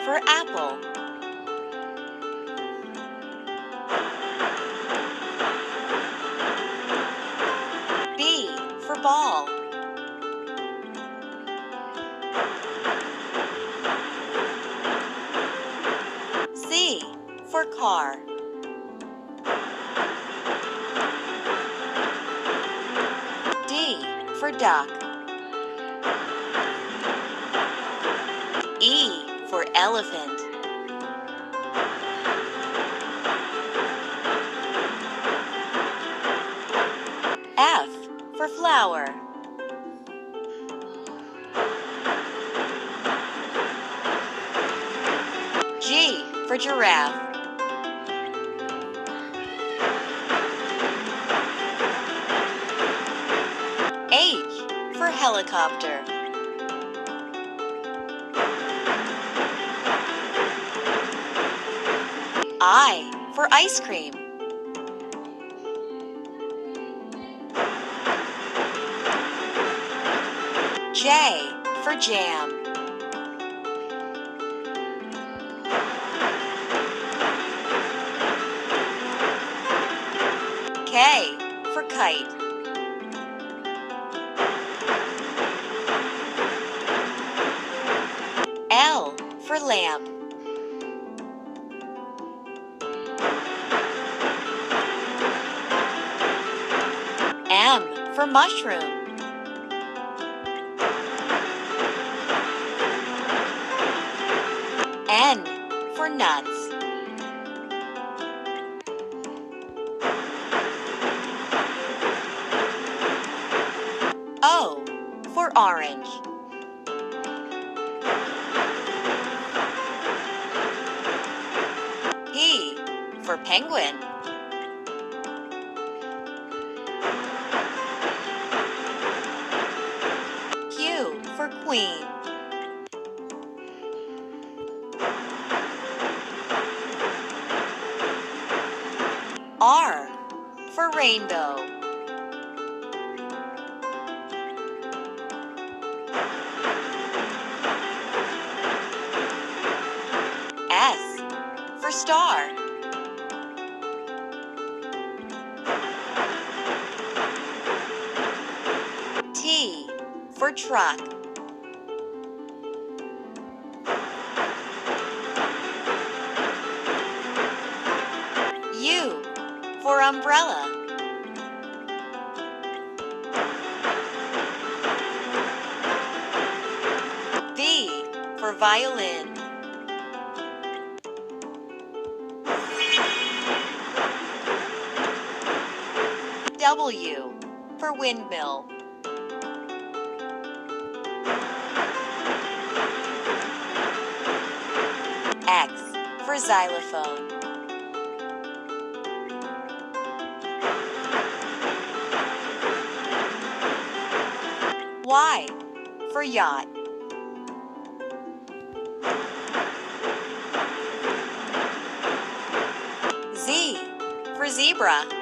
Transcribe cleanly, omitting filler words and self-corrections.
for apple. B for ball. C for car. D for duck. E for elephant. F for flower. G for giraffe. H for helicopter. I for ice cream. J for jam. K for kite. L for lamp. M for mushroom. N for nuts. O for orange. P for penguin. Q for queen. R for rainbow. S for star. T for truck. U for umbrella. V for violin. W for windmill. X for xylophone. Y for yacht. Z for zebra.